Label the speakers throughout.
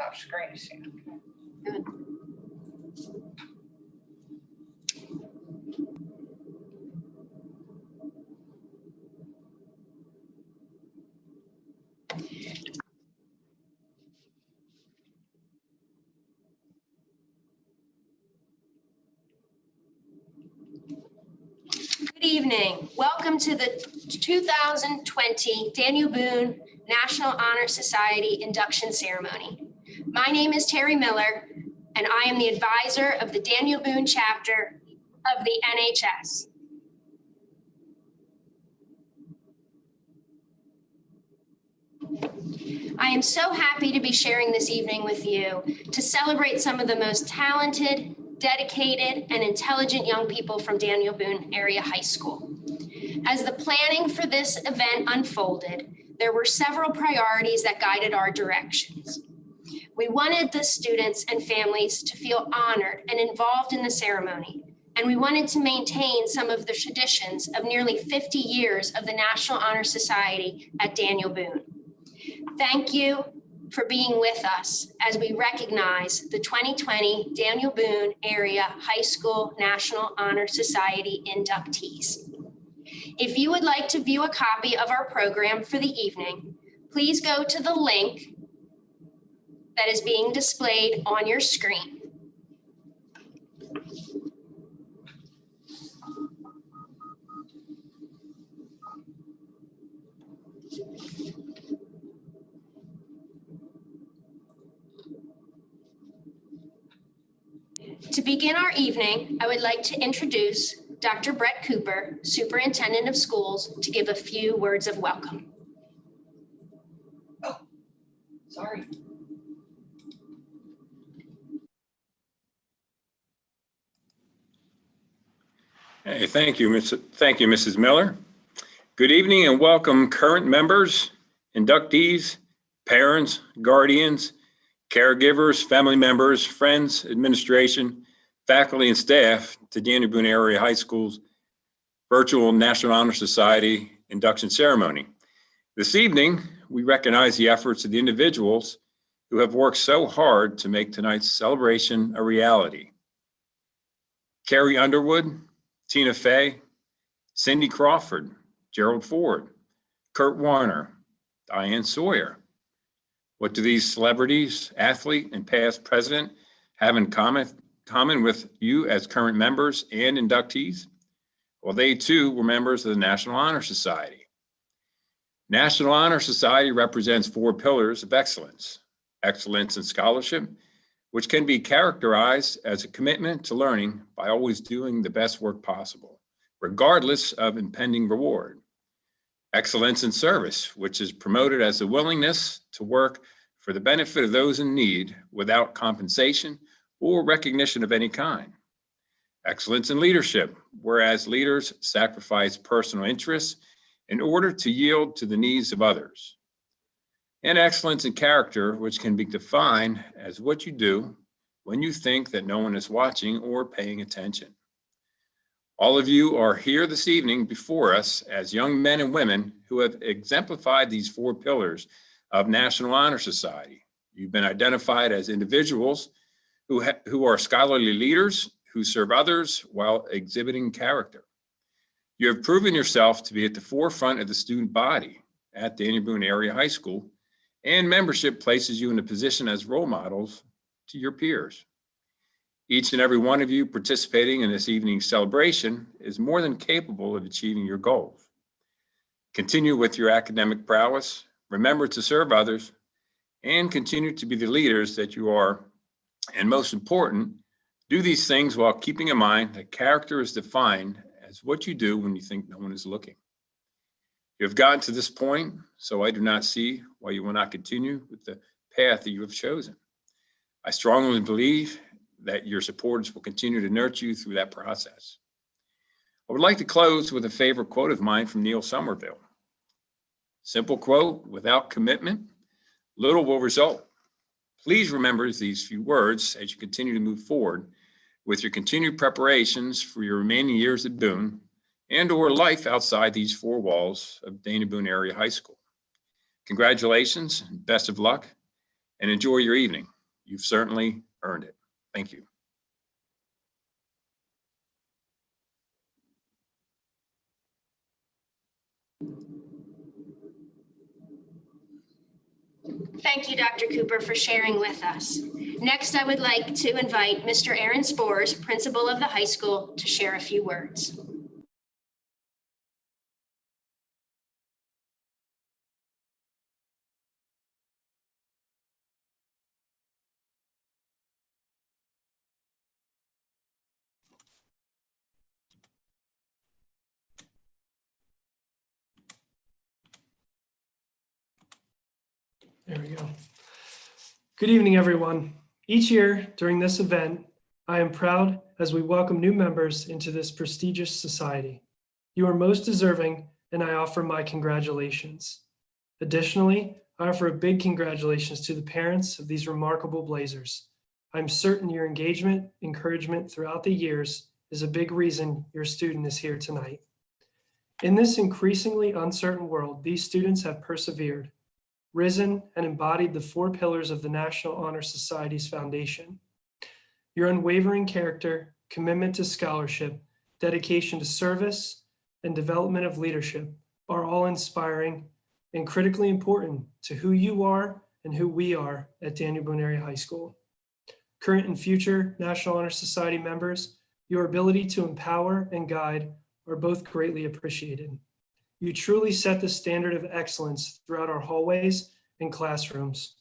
Speaker 1: stop screen.
Speaker 2: Good. Good evening. Welcome to the 2020 Daniel Boone National Honor Society induction ceremony. My name is Terry Miller, and I am the advisor of the Daniel Boone chapter of the NHS. I am so happy to be sharing this evening with you to celebrate some of the most talented, dedicated, and intelligent young people from Daniel Boone Area High School. As the planning for this event unfolded, there were several priorities that guided our directions. We wanted the students and families to feel honored and involved in the ceremony, and we wanted to maintain some of the traditions of nearly 50 years of the National Honor Society at Daniel Boone. Thank you for being with us as we recognize the 2020 Daniel Boone Area High School National Honor Society inductees. If you would like to view a copy of our program for the evening, please go to the link that is being displayed on your screen. To begin our evening, I would like to introduce Dr. Brett Cooper, Superintendent of Schools, to give a few words of welcome.
Speaker 1: Oh, sorry.
Speaker 3: Hey, thank you, Mrs. Miller. Good evening and welcome current members, inductees, parents, guardians, caregivers, family members, friends, administration, faculty, and staff to Daniel Boone Area High School's virtual National Honor Society induction ceremony. This evening, we recognize the efforts of the individuals who have worked so hard to make tonight's celebration a reality. Carrie Underwood, Tina Fey, Cindy Crawford, Gerald Ford, Kurt Warner, Diane Sawyer. What do these celebrities, athlete, and past president have in common with you as current members and inductees? Well, they too were members of the National Honor Society. National Honor Society represents 4 pillars of excellence. Excellence in scholarship, which can be characterized as a commitment to learning by always doing the best work possible, regardless of impending reward. Excellence in service, which is promoted as the willingness to work for the benefit of those in need without compensation or recognition of any kind. Excellence in leadership, whereas leaders sacrifice personal interests in order to yield to the needs of others. And excellence in character, which can be defined as what you do when you think that no one is watching or paying attention. All of you are here this evening before us as young men and women who have exemplified these 4 pillars of National Honor Society. You've been identified as individuals who are scholarly leaders who serve others while exhibiting character. You have proven yourself to be at the forefront of the student body at Daniel Boone Area High School, and membership places you in a position as role models to your peers. Each and every one of you participating in this evening's celebration is more than capable of achieving your goals. Continue with your academic prowess, remember to serve others, and continue to be the leaders that you are. And most important, do these things while keeping in mind that character is defined as what you do when you think no one is looking. You have gotten to this point, so I do not see why you will not continue with the path that you have chosen. I strongly believe that your supporters will continue to nurture you through that process. I would like to close with a favorite quote of mine from Neil Somerville. Simple quote, without commitment, little will result. Please remember these few words as you continue to move forward with your continued preparations for your remaining years at Boone and or life outside these 4 walls of Daniel Boone Area High School. Congratulations, best of luck, and enjoy your evening. You've certainly earned it. Thank you.
Speaker 2: Thank you, Dr. Cooper, for sharing with us. Next, I would like to invite Mr. Aaron Spores, principal of the high school, to share a few words.
Speaker 4: There we go. Good evening, everyone. Each year during this event, I am proud as we welcome new members into this prestigious society. You are most deserving, and I offer my congratulations. Additionally, I offer a big congratulations to the parents of these remarkable Blazers. I'm certain your engagement, encouragement throughout the years is a big reason your student is here tonight. In this increasingly uncertain world, these students have persevered, risen, and embodied the 4 pillars of the National Honor Society's foundation. Your unwavering character, commitment to scholarship, dedication to service, and development of leadership are all inspiring and critically important to who you are and who we are at Daniel Boone Area High School. Current and future National Honor Society members, your ability to empower and guide are both greatly appreciated. You truly set the standard of excellence throughout our hallways and classrooms.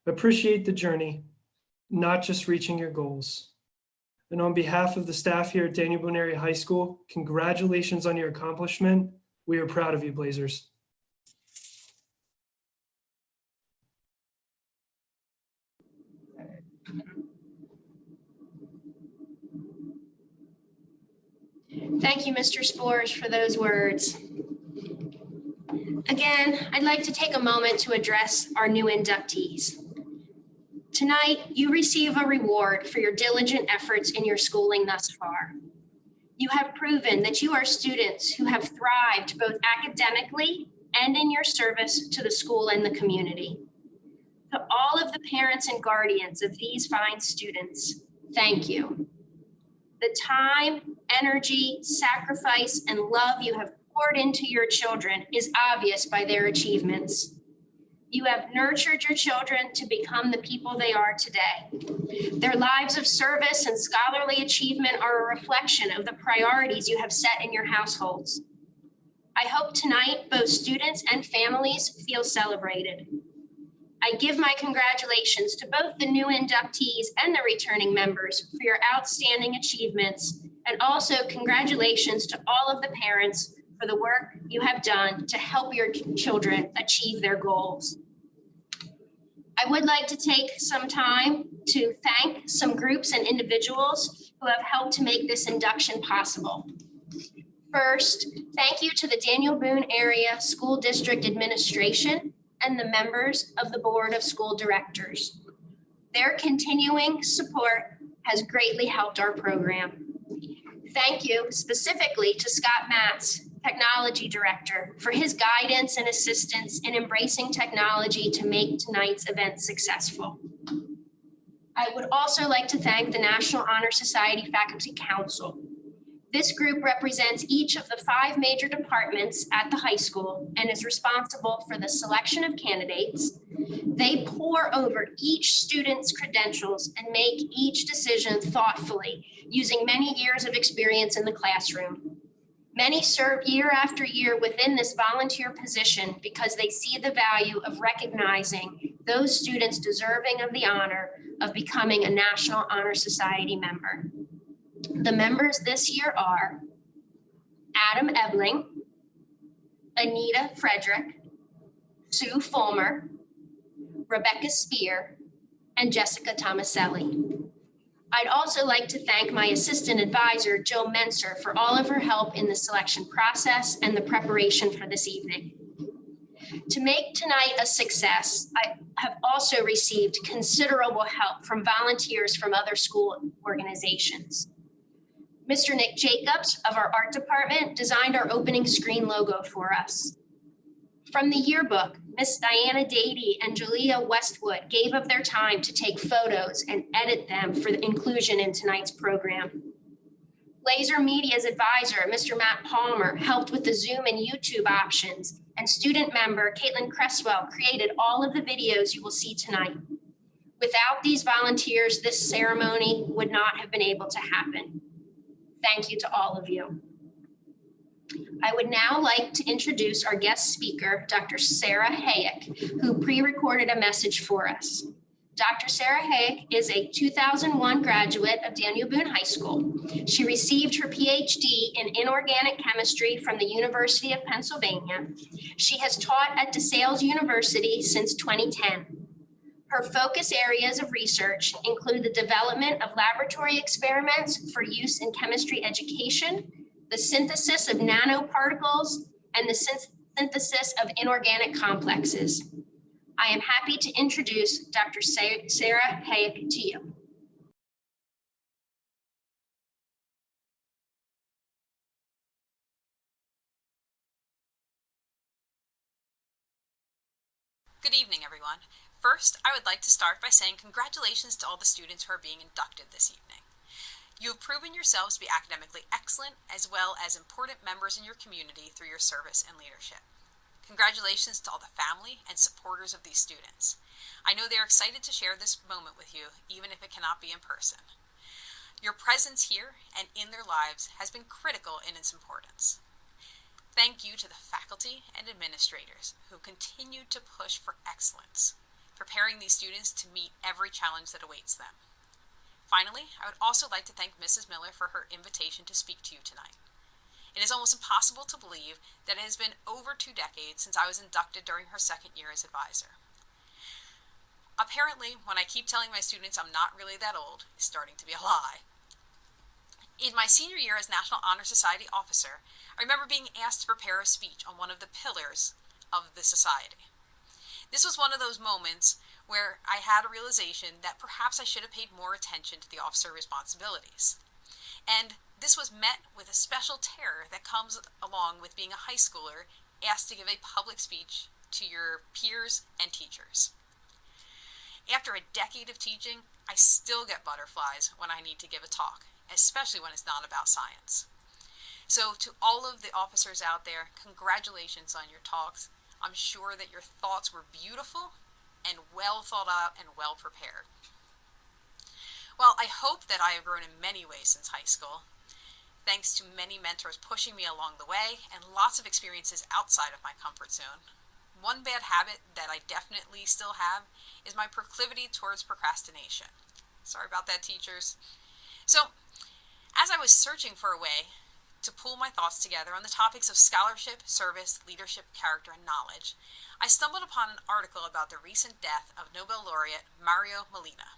Speaker 4: Appreciate the journey, not just reaching your goals. And on behalf of the staff here at Daniel Boone Area High School, congratulations on your accomplishment. We are proud of you, Blazers.
Speaker 2: Thank you, Mr. Spores, for those words. Again, I'd like to take a moment to address our new inductees. Tonight, you receive a reward for your diligent efforts in your schooling thus far. You have proven that you are students who have thrived both academically and in your service to the school and the community. To all of the parents and guardians of these fine students, thank you. The time, energy, sacrifice, and love you have poured into your children is obvious by their achievements. You have nurtured your children to become the people they are today. Their lives of service and scholarly achievement are a reflection of the priorities you have set in your households. I hope tonight both students and families feel celebrated. I give my congratulations to both the new inductees and the returning members for your outstanding achievements, and also congratulations to all of the parents for the work you have done to help your children achieve their goals. I would like to take some time to thank some groups and individuals who have helped to make this induction possible. First, thank you to the Daniel Boone Area School District Administration and the members of the Board of School Directors. Their continuing support has greatly helped our program. Thank you specifically to Scott Matz, Technology Director, for his guidance and assistance in embracing technology to make tonight's event successful. I would also like to thank the National Honor Society Faculty Council. This group represents each of the 5 major departments at the high school and is responsible for the selection of candidates. They pore over each student's credentials and make each decision thoughtfully, using many years of experience in the classroom. Many serve year after year within this volunteer position because they see the value of recognizing those students deserving of the honor of becoming a National Honor Society member. The members this year are Adam Ebling, Anita Frederick, Sue Fulmer, Rebecca Spear, and Jessica Tomaselli. I'd also like to thank my assistant advisor, Jill Menser, for all of her help in the selection process and the preparation for this evening. To make tonight a success, I have also received considerable help from volunteers from other school organizations. Mr. Nick Jacobs of our art department designed our opening screen logo for us. From the yearbook, Miss Diana Dady and Julia Westwood gave of their time to take photos and edit them for the inclusion in tonight's program. Laser Media's advisor, Mr. Matt Palmer, helped with the Zoom and YouTube options, and student member Caitlin Cresswell created all of the videos you will see tonight. Without these volunteers, this ceremony would not have been able to happen. Thank you to all of you. I would now like to introduce our guest speaker, Dr. Sarah Hayek, who pre-recorded a message for us. Dr. Sarah Hayek is a 2001 graduate of Daniel Boone High School. She received her PhD in inorganic chemistry from the University of Pennsylvania. She has taught at DeSales University since 2010. Her focus areas of research include the development of laboratory experiments for use in chemistry education, the synthesis of nanoparticles, and the synthesis of inorganic complexes. I am happy to introduce Dr. Sarah Hayek to you.
Speaker 5: Good evening, everyone. First, I would like to start by saying congratulations to all the students who are being inducted this evening. You have proven yourselves to be academically excellent, as well as important members in your community through your service and leadership. Congratulations to all the family and supporters of these students. I know they are excited to share this moment with you, even if it cannot be in person. Your presence here and in their lives has been critical in its importance. Thank you to the faculty and administrators who continue to push for excellence, preparing these students to meet every challenge that awaits them. Finally, I would also like to thank Mrs. Miller for her invitation to speak to you tonight. It is almost impossible to believe that it has been over 2 decades since I was inducted during her second year as advisor. Apparently, when I keep telling my students I'm not really that old, it's starting to be a lie. In my senior year as National Honor Society officer, I remember being asked to prepare a speech on one of the pillars of the society. This was one of those moments where I had a realization that perhaps I should have paid more attention to the officer responsibilities. And this was met with a special terror that comes along with being a high schooler asked to give a public speech to your peers and teachers. After a decade of teaching, I still get butterflies when I need to give a talk, especially when it's not about science. So to all of the officers out there, congratulations on your talks. I'm sure that your thoughts were beautiful and well thought out and well prepared. Well, I hope that I have grown in many ways since high school, thanks to many mentors pushing me along the way and lots of experiences outside of my comfort zone. One bad habit that I definitely still have is my proclivity towards procrastination. Sorry about that, teachers. So, as I was searching for a way to pull my thoughts together on the topics of scholarship, service, leadership, character, and knowledge, I stumbled upon an article about the recent death of Nobel laureate Mario Molina.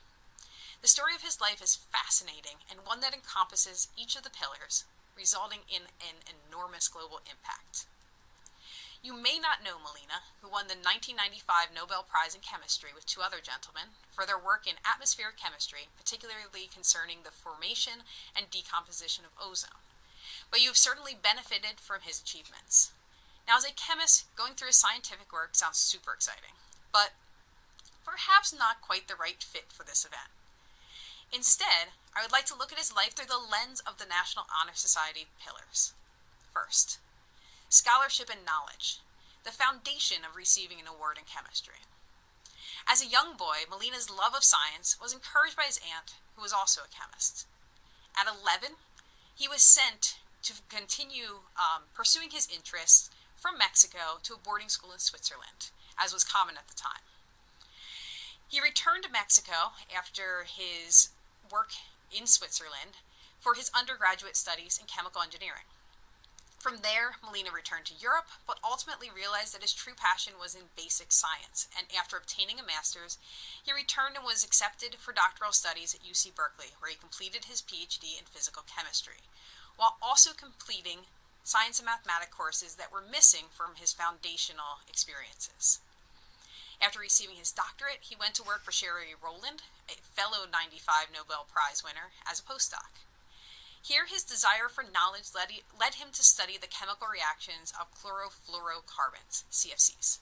Speaker 5: The story of his life is fascinating and one that encompasses each of the pillars, resulting in an enormous global impact. You may not know Molina, who won the 1995 Nobel Prize in Chemistry with 2 other gentlemen for their work in atmospheric chemistry, particularly concerning the formation and decomposition of ozone. But you've certainly benefited from his achievements. Now, as a chemist, going through his scientific work sounds super exciting, but perhaps not quite the right fit for this event. Instead, I would like to look at his life through the lens of the National Honor Society pillars. First, scholarship and knowledge, the foundation of receiving an award in chemistry. As a young boy, Molina's love of science was encouraged by his aunt, who was also a chemist. At 11, he was sent to continue pursuing his interests from Mexico to a boarding school in Switzerland, as was common at the time. He returned to Mexico after his work in Switzerland for his undergraduate studies in chemical engineering. From there, Molina returned to Europe, but ultimately realized that his true passion was in basic science, and after obtaining a master's, he returned and was accepted for doctoral studies at UC Berkeley, where he completed his PhD in physical chemistry, while also completing science and mathematics courses that were missing from his foundational experiences. After receiving his doctorate, he went to work for Sherry Rowland, a fellow '95 Nobel Prize winner, as a postdoc. Here, his desire for knowledge led him to study the chemical reactions of chlorofluorocarbons, CFCs.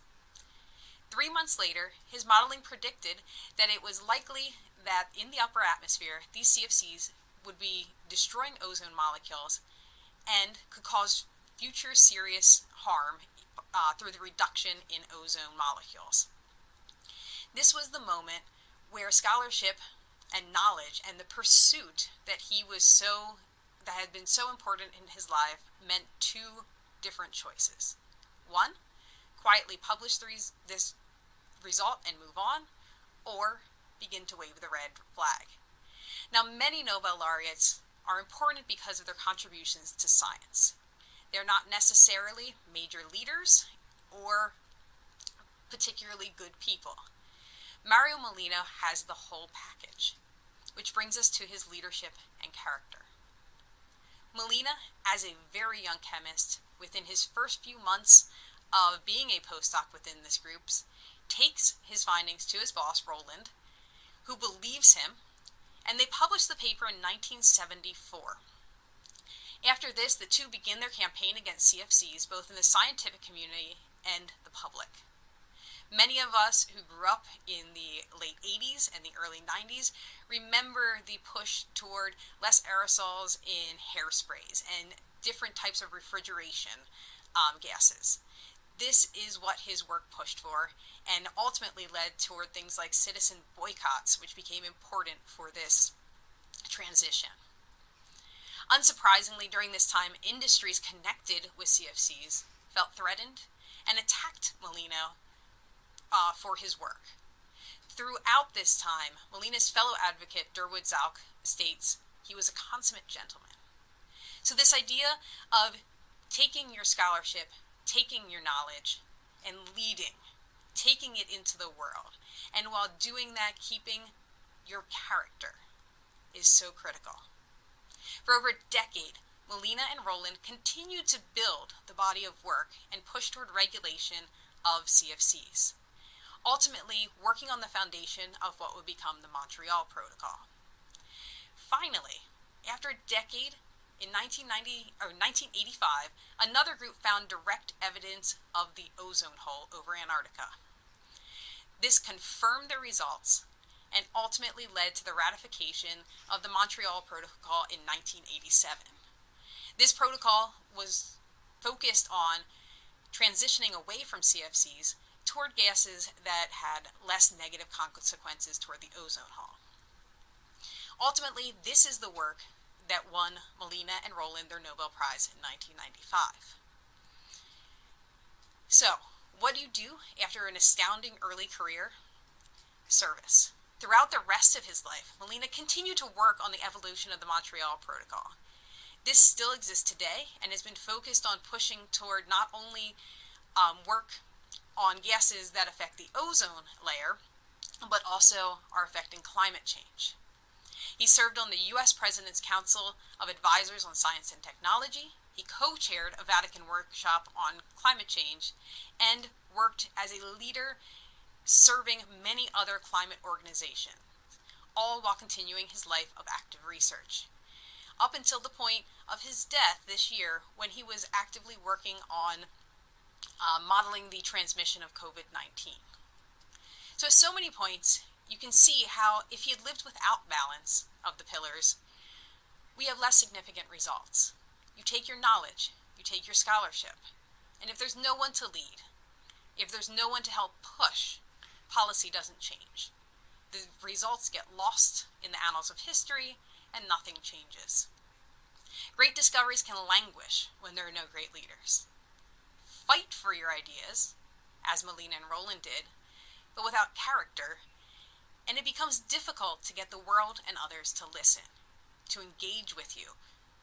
Speaker 5: 3 months later, his modeling predicted that it was likely that in the upper atmosphere, these CFCs would be destroying ozone molecules and could cause future serious harm through the reduction in ozone molecules. This was the moment where scholarship and knowledge and the pursuit that had been so important in his life meant two different choices. One, quietly publish this result and move on, or begin to wave the red flag. Now, many Nobel laureates are important because of their contributions to science. They're not necessarily major leaders or particularly good people. Mario Molina has the whole package, which brings us to his leadership and character. Molina, as a very young chemist, within his first few months of being a postdoc within this group, takes his findings to his boss, Roland, who believes him, and they publish the paper in 1974. After this, the two begin their campaign against CFCs, both in the scientific community and the public. Many of us who grew up in the late 80s and the early 90s remember the push toward less aerosols in hairsprays and different types of refrigeration gases. This is what his work pushed for and ultimately led toward things like citizen boycotts, which became important for this transition. Unsurprisingly, during this time, industries connected with CFCs felt threatened and attacked Molina for his work. Throughout this time, Molina's fellow advocate, Durwood Zalk, states he was a consummate gentleman. So this idea of taking your scholarship, taking your knowledge, and leading, taking it into the world, and while doing that, keeping your character is so critical. For over a decade, Molina and Roland continued to build the body of work and push toward regulation of CFCs, ultimately working on the foundation of what would become the Montreal Protocol. Finally, after a decade, in 1985, another group found direct evidence of the ozone hole over Antarctica. This confirmed the results and ultimately led to the ratification of the Montreal Protocol in 1987. This protocol was focused on transitioning away from CFCs toward gases that had less negative consequences toward the ozone hole. Ultimately, this is the work that won Molina and Roland their Nobel Prize in 1995. So, what do you do after an astounding early career? Service. Throughout the rest of his life, Molina continued to work on the evolution of the Montreal Protocol. This still exists today and has been focused on pushing toward not only work on gases that affect the ozone layer, but also are affecting climate change. He served on the U.S. President's Council of Advisors on Science and Technology. He co-chaired a Vatican workshop on climate change and worked as a leader serving many other climate organizations, all while continuing his life of active research. Up until the point of his death this year, when he was actively working on modeling the transmission of COVID-19. So at so many points, you can see how if he had lived without balance of the pillars, we have less significant results. You take your knowledge, you take your scholarship, and if there's no one to lead, if there's no one to help push, policy doesn't change. The results get lost in the annals of history and nothing changes. Great discoveries can languish when there are no great leaders. Fight for your ideas, as Molina and Roland did, but without character, and it becomes difficult to get the world and others to listen, to engage with you,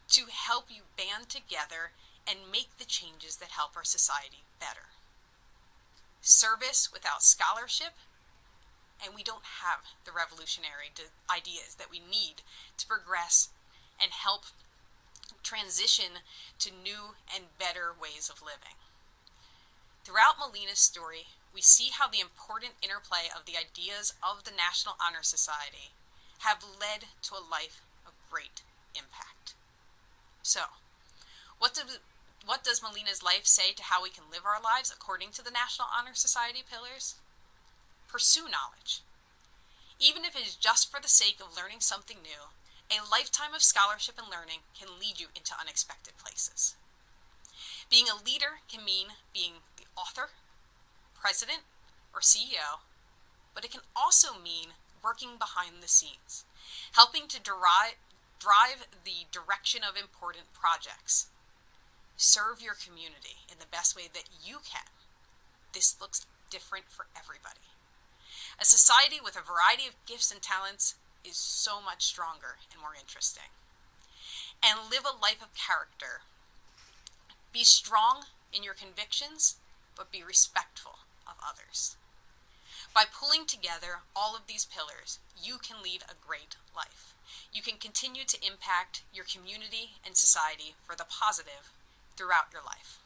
Speaker 5: to help you band together and make the changes that help our society better. Service without scholarship, and we don't have the revolutionary ideas that we need to progress and help transition to new and better ways of living. Throughout Molina's story, we see how the important interplay of the ideas of the National Honor Society have led to a life of great impact. So, what does Melina's life say to how we can live our lives according to the National Honor Society pillars? Pursue knowledge. Even if it is just for the sake of learning something new, a lifetime of scholarship and learning can lead you into unexpected places. Being a leader can mean being the author, president, or CEO, but it can also mean working behind the scenes, helping to drive the direction of important projects. Serve your community in the best way that you can. This looks different for everybody. A society with a variety of gifts and talents is so much stronger and more interesting. And live a life of character. Be strong in your convictions, but be respectful of others. By pulling together all of these pillars, you can lead a great life. You can continue to impact your community and society for the positive throughout your life.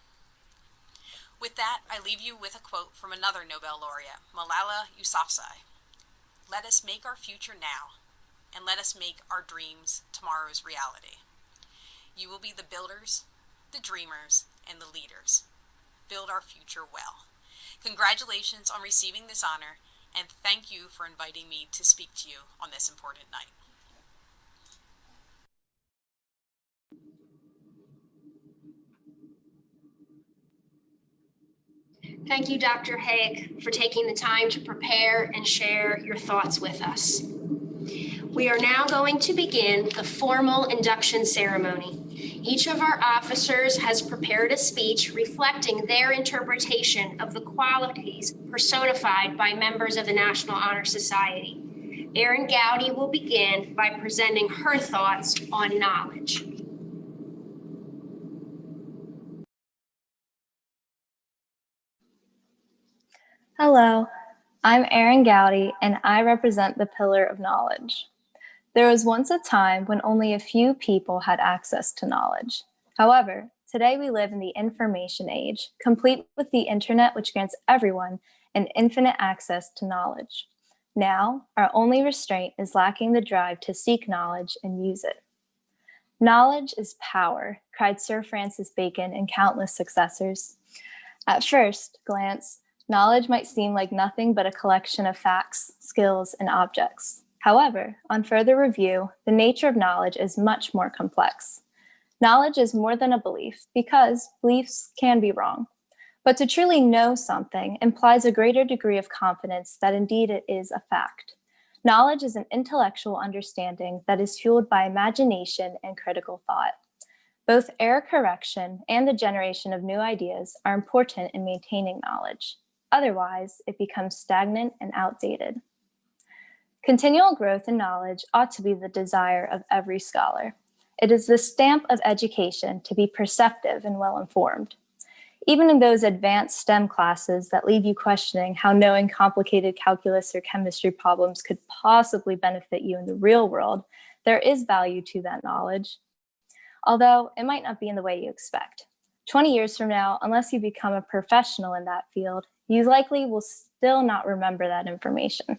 Speaker 5: With that, I leave you with a quote from another Nobel laureate, Malala Yousafzai. Let us make our future now, and let us make our dreams tomorrow's reality. You will be the builders, the dreamers, and the leaders. Build our future well. Congratulations on receiving this honor, and thank you for inviting me to speak to you on this important night.
Speaker 2: Thank you, Dr. Haig, for taking the time to prepare and share your thoughts with us. We are now going to begin the formal induction ceremony. Each of our officers has prepared a speech reflecting their interpretation of the qualities personified by members of the National Honor Society. Erin Gowdy will begin by presenting her thoughts on knowledge.
Speaker 6: Hello, I'm Erin Gowdy, and I represent the pillar of knowledge. There was once a time when only a few people had access to knowledge. However, today we live in the information age, complete with the internet, which grants everyone an infinite access to knowledge. Now, our only restraint is lacking the drive to seek knowledge and use it. Knowledge is power, cried Sir Francis Bacon and countless successors. At first glance, knowledge might seem like nothing but a collection of facts, skills, and objects. However, on further review, the nature of knowledge is much more complex. Knowledge is more than a belief because beliefs can be wrong. But to truly know something implies a greater degree of confidence that indeed it is a fact. Knowledge is an intellectual understanding that is fueled by imagination and critical thought. Both error correction and the generation of new ideas are important in maintaining knowledge. Otherwise, it becomes stagnant and outdated. Continual growth in knowledge ought to be the desire of every scholar. It is the stamp of education to be perceptive and well-informed. Even in those advanced STEM classes that leave you questioning how knowing complicated calculus or chemistry problems could possibly benefit you in the real world, there is value to that knowledge, although it might not be in the way you expect. 20 years from now, unless you become a professional in that field, you likely will still not remember that information.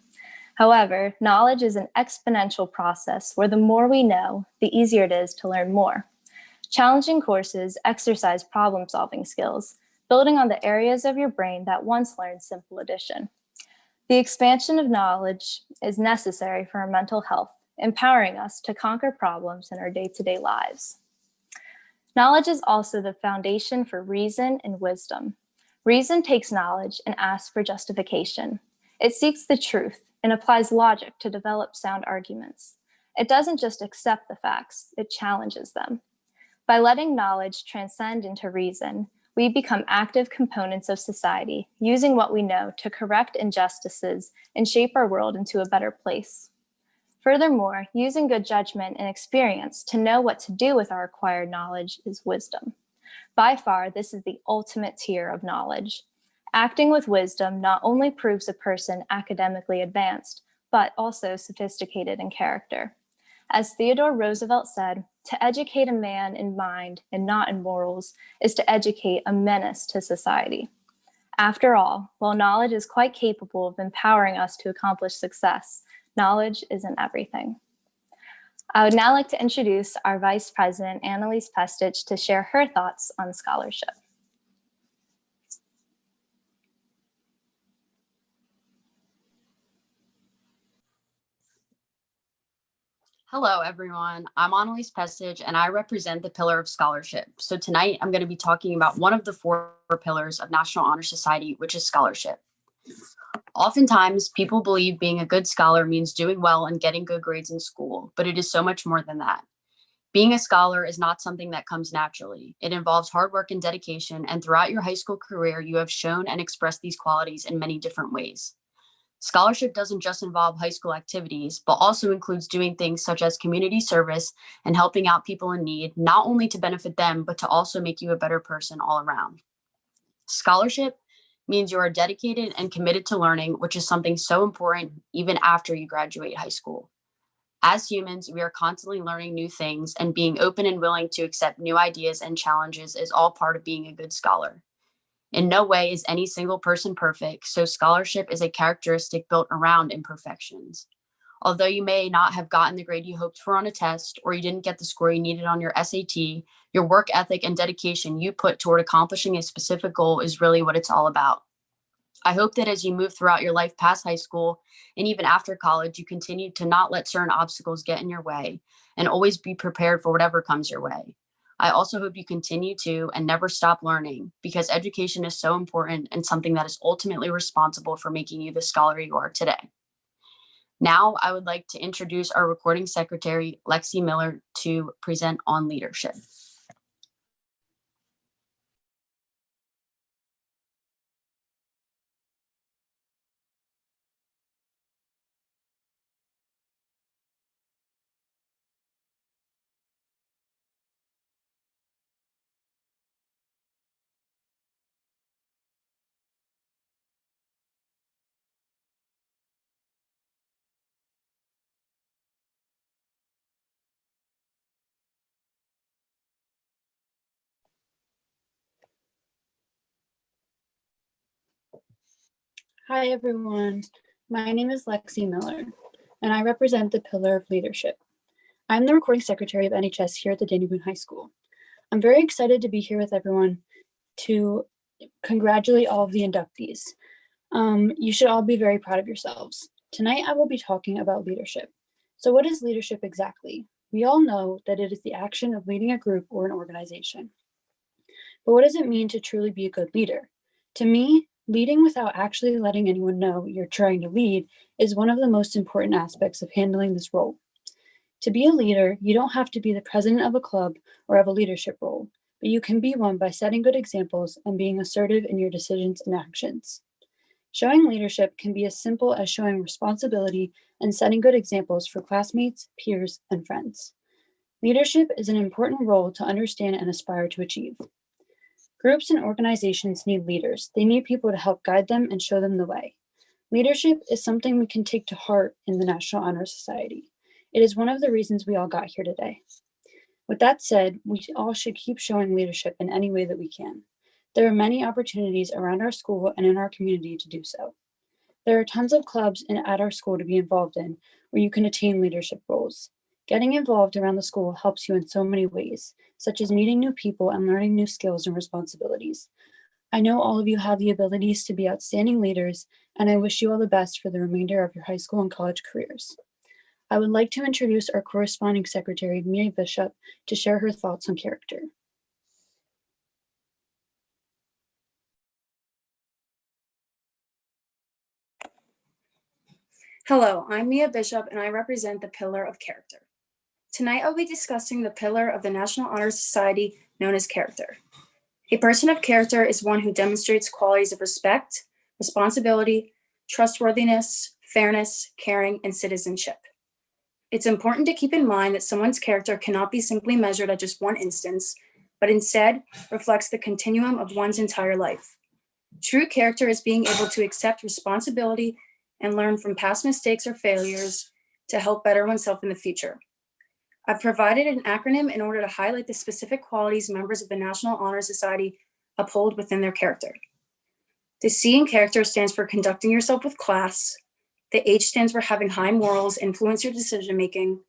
Speaker 6: However, knowledge is an exponential process where the more we know, the easier it is to learn more. Challenging courses exercise problem-solving skills, building on the areas of your brain that once learned simple addition. The expansion of knowledge is necessary for our mental health, empowering us to conquer problems in our day-to-day lives. Knowledge is also the foundation for reason and wisdom. Reason takes knowledge and asks for justification. It seeks the truth and applies logic to develop sound arguments. It doesn't just accept the facts, it challenges them. By letting knowledge transcend into reason, we become active components of society, using what we know to correct injustices and shape our world into a better place. Furthermore, using good judgment and experience to know what to do with our acquired knowledge is wisdom. By far, this is the ultimate tier of knowledge. Acting with wisdom not only proves a person academically advanced, but also sophisticated in character. As Theodore Roosevelt said, to educate a man in mind and not in morals is to educate a menace to society. After all, while knowledge is quite capable of empowering us to accomplish success, knowledge isn't everything. I would now like to introduce our Vice President, Annalise Pestich, to share her thoughts on scholarship.
Speaker 7: Hello, everyone. I'm Annalise Pestage, and I represent the pillar of scholarship. So tonight, I'm going to be talking about one of the 4 pillars of National Honor Society, which is scholarship. Oftentimes, people believe being a good scholar means doing well and getting good grades in school, but it is so much more than that. Being a scholar is not something that comes naturally. It involves hard work and dedication, and throughout your high school career, you have shown and expressed these qualities in many different ways. Scholarship doesn't just involve high school activities, but also includes doing things such as community service and helping out people in need, not only to benefit them, but to also make you a better person all around. Scholarship means you are dedicated and committed to learning, which is something so important even after you graduate high school. As humans, we are constantly learning new things, and being open and willing to accept new ideas and challenges is all part of being a good scholar. In no way is any single person perfect, so scholarship is a characteristic built around imperfections. Although you may not have gotten the grade you hoped for on a test, or you didn't get the score you needed on your SAT, your work ethic and dedication you put toward accomplishing a specific goal is really what it's all about. I hope that as you move throughout your life past high school and even after college, you continue to not let certain obstacles get in your way and always be prepared for whatever comes your way. I also hope you continue to and never stop learning, because education is so important and something that is ultimately responsible for making you the scholar you are today. Now, I would like to introduce our recording secretary, Lexi Miller, to present on leadership.
Speaker 8: Hi, everyone. My name is Lexi Miller, and I represent the pillar of leadership. I'm the recording secretary of NHS here at the Boone High School. I'm very excited to be here with everyone to congratulate all of the inductees. You should all be very proud of yourselves. Tonight, I will be talking about leadership. So what is leadership exactly? We all know that it is the action of leading a group or an organization. But what does it mean to truly be a good leader? To me, leading without actually letting anyone know you're trying to lead is one of the most important aspects of handling this role. To be a leader, you don't have to be the president of a club or have a leadership role, but you can be one by setting good examples and being assertive in your decisions and actions. Showing leadership can be as simple as showing responsibility and setting good examples for classmates, peers, and friends. Leadership is an important role to understand and aspire to achieve. Groups and organizations need leaders. They need people to help guide them and show them the way. Leadership is something we can take to heart in the National Honor Society. It is one of the reasons we all got here today. With that said, we all should keep showing leadership in any way that we can. There are many opportunities around our school and in our community to do so. There are tons of clubs at our school to be involved in where you can attain leadership roles. Getting involved around the school helps you in so many ways, such as meeting new people and learning new skills and responsibilities. I know all of you have the abilities to be outstanding leaders, and I wish you all the best for the remainder of your high school and college careers. I would like to introduce our corresponding secretary, Mia Bishop, to share her thoughts on character.
Speaker 9: Hello, I'm Mia Bishop, and I represent the pillar of character. Tonight, I'll be discussing the pillar of the National Honor Society known as character. A person of character is one who demonstrates qualities of respect, responsibility, trustworthiness, fairness, caring, and citizenship. It's important to keep in mind that someone's character cannot be simply measured at just one instance, but instead reflects the continuum of one's entire life. True character is being able to accept responsibility and learn from past mistakes or failures to help better oneself in the future. I've provided an acronym in order to highlight the specific qualities members of the National Honor Society uphold within their character. The C in character stands for conducting yourself with class. The H stands for having high morals influence your decision-making.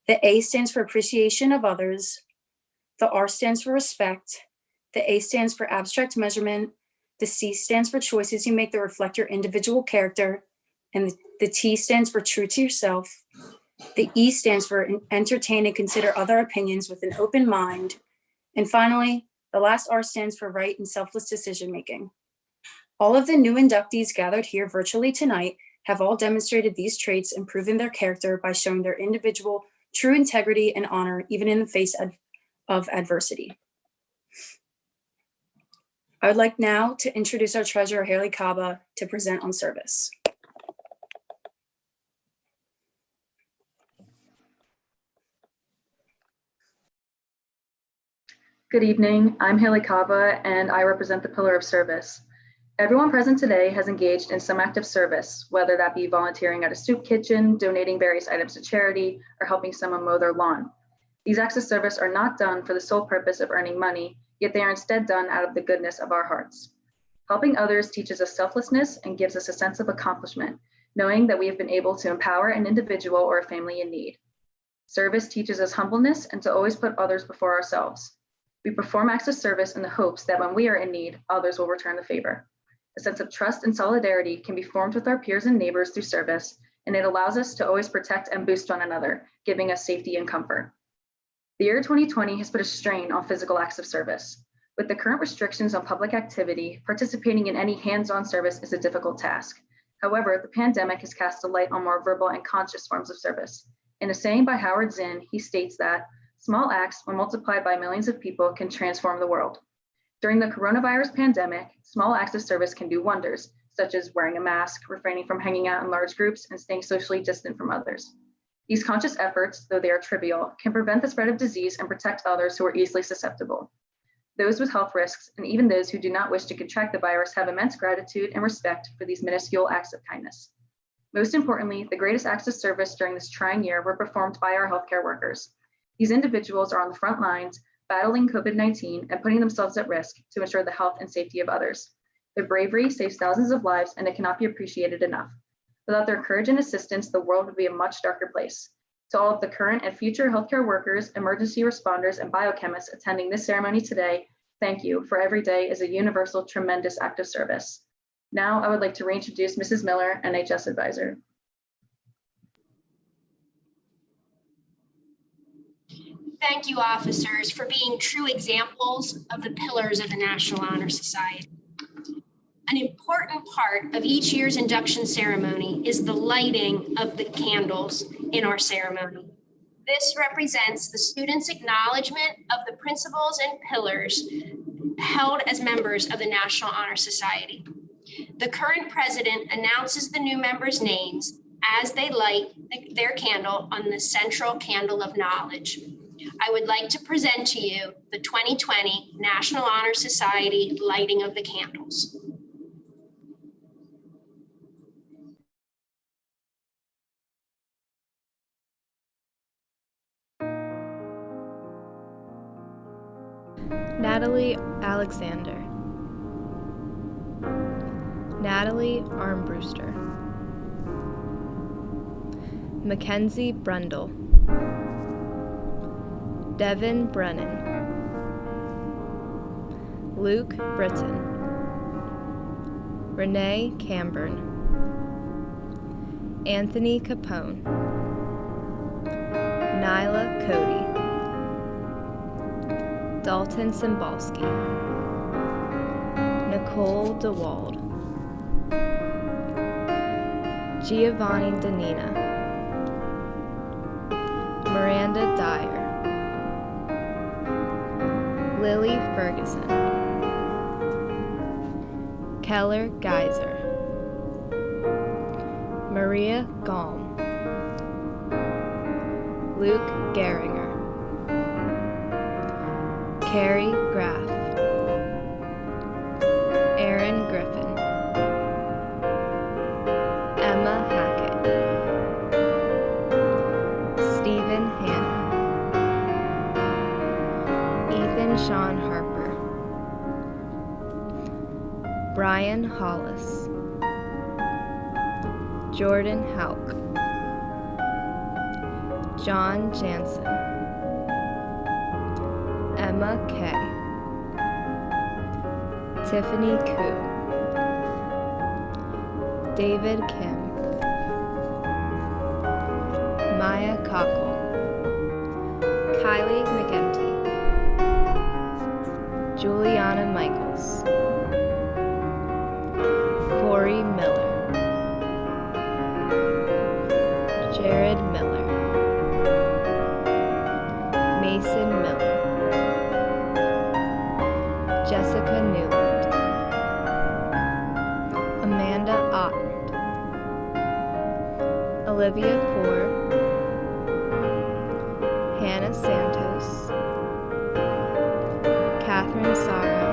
Speaker 9: The A stands for appreciation of others. The R stands for respect. The A stands for abstract measurement. The C stands for choices you make that reflect your individual character. And the T stands for true to yourself. The E stands for entertain and consider other opinions with an open mind. And finally, the last R stands for right and selfless decision making. All of the new inductees gathered here virtually tonight have all demonstrated these traits and proven their character by showing their individual true integrity and honor, even in the face of adversity. I would like now to introduce our treasurer, Haley Kaba, to present on service.
Speaker 10: Good evening, I'm Haley Kaba and I represent the Pillar of Service. Everyone present today has engaged in some act of service, whether that be volunteering at a soup kitchen, donating various items to charity, or helping someone mow their lawn. These acts of service are not done for the sole purpose of earning money, yet they are instead done out of the goodness of our hearts. Helping others teaches us selflessness and gives us a sense of accomplishment, knowing that we have been able to empower an individual or a family in need. Service teaches us humbleness and to always put others before ourselves. We perform acts of service in the hopes that when we are in need, others will return the favor. A sense of trust and solidarity can be formed with our peers and neighbors through service, and it allows us to always protect and boost one another, giving us safety and comfort. The year 2020 has put a strain on physical acts of service. With the current restrictions on public activity, participating in any hands-on service is a difficult task. However, the pandemic has cast a light on more verbal and conscious forms of service. In a saying by Howard Zinn, he states that small acts, when multiplied by millions of people, can transform the world. During the coronavirus pandemic, small acts of service can do wonders, such as wearing a mask, refraining from hanging out in large groups, and staying socially distant from others. These conscious efforts, though they are trivial, can prevent the spread of disease and protect others who are easily susceptible. Those with health risks, and even those who do not wish to contract the virus, have immense gratitude and respect for these minuscule acts of kindness. Most importantly, the greatest acts of service during this trying year were performed by our healthcare workers. These individuals are on the front lines, battling COVID-19 and putting themselves at risk to ensure the health and safety of others. Their bravery saves thousands of lives, and it cannot be appreciated enough. Without their courage and assistance, the world would be a much darker place. To all of the current and future healthcare workers, emergency responders, and biochemists attending this ceremony today, thank you, for every day is a universal, tremendous act of service. Now, I would like to reintroduce Mrs. Miller, NHS Advisor.
Speaker 2: Thank you, officers, for being true examples of the pillars of the National Honor Society. An important part of each year's induction ceremony is the lighting of the candles in our ceremony. This represents the students' acknowledgement of the principles and pillars held as members of the National Honor Society. The current president announces the new members' names as they light their candle on the central candle of knowledge. I would like to present to you the 2020 National Honor Society lighting of the candles.
Speaker 11: Natalie Alexander, Natalie Armbruster, Mackenzie Brundle, Devin Brennan, Luke Britton, Renee Camburn, Anthony Capone, Nyla Cody, Dalton Cymbalski, Nicole DeWald, Giovanni Danina, Miranda Dyer, Lily Ferguson, Keller Geyser, Maria Galm, Luke Geringer, Carrie Graff, Aaron Griffin, Emma Hackett, Stephen Hannon, Ethan Sean Harper, Brian Hollis, Jordan Hauk, John Jansen, Emma Kay, Tiffany Koo, David Kim, Maya Cockle, Kylie McEntee, Juliana Michaels, Corey Miller, Jared Miller, Mason Miller, Jessica Newland, Amanda Otten, Olivia Poor, Hannah Santos, Catherine Sara,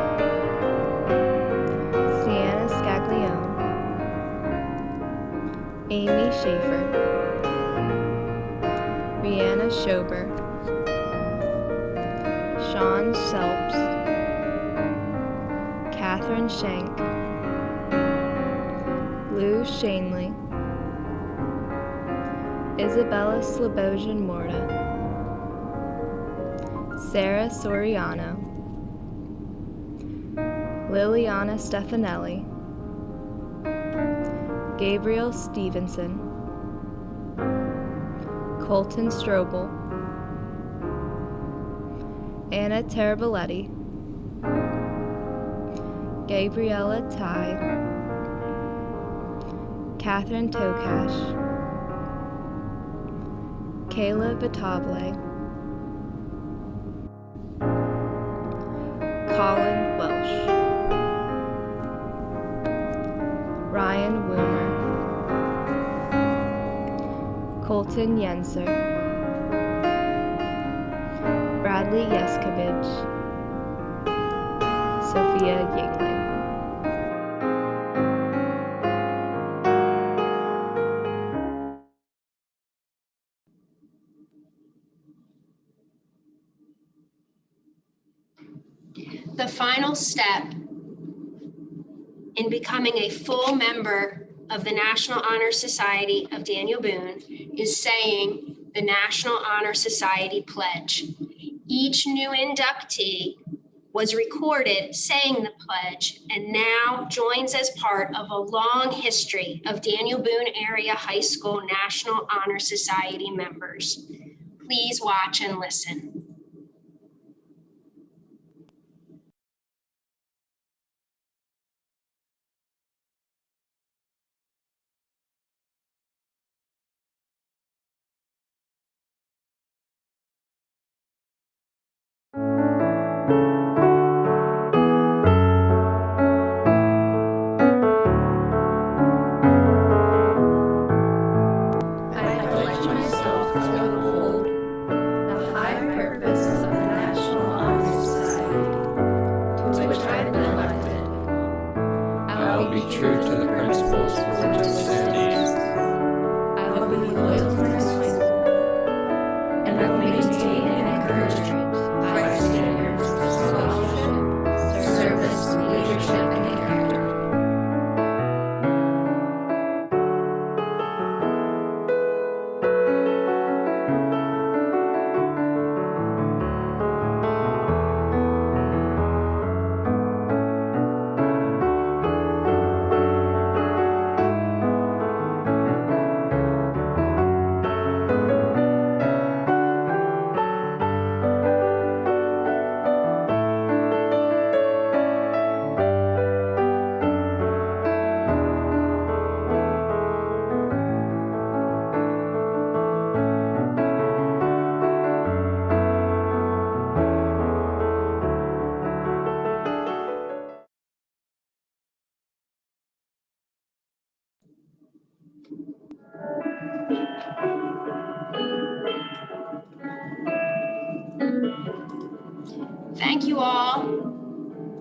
Speaker 11: Sienna Scaglione, Amy Schaefer, Rihanna Schober, Sean Selps, Catherine Shank, Lou Shanley, Isabella Slobosian Morta, Sarah Soriano, Liliana Stefanelli, Gabriel Stevenson, Colton Strobel, Anna Taraboletti, Gabriella Ty, Catherine Tokash, Kayla Vitable, Colin Welsh, Ryan Woomer, Colton Yenser, Bradley Yeskovich, Sophia Yingling.
Speaker 2: The final step in becoming a full member of the National Honor Society of Daniel Boone is saying the National Honor Society Pledge. Each new inductee was recorded saying the pledge and now joins as part of a long history of Daniel Boone Area High School National Honor Society members. Please watch and listen. Thank you all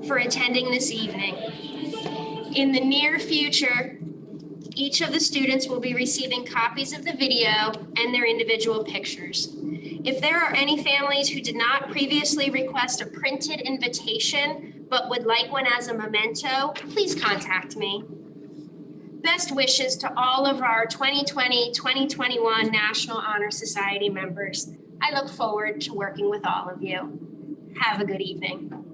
Speaker 2: for attending this evening. In the near future, each of the students will be receiving copies of the video and their individual pictures. If there are any families who did not previously request a printed invitation but would like one as a memento, please contact me. Best wishes to all of our 2020-2021 National Honor Society members. I look forward to working with all of you. Have a good evening.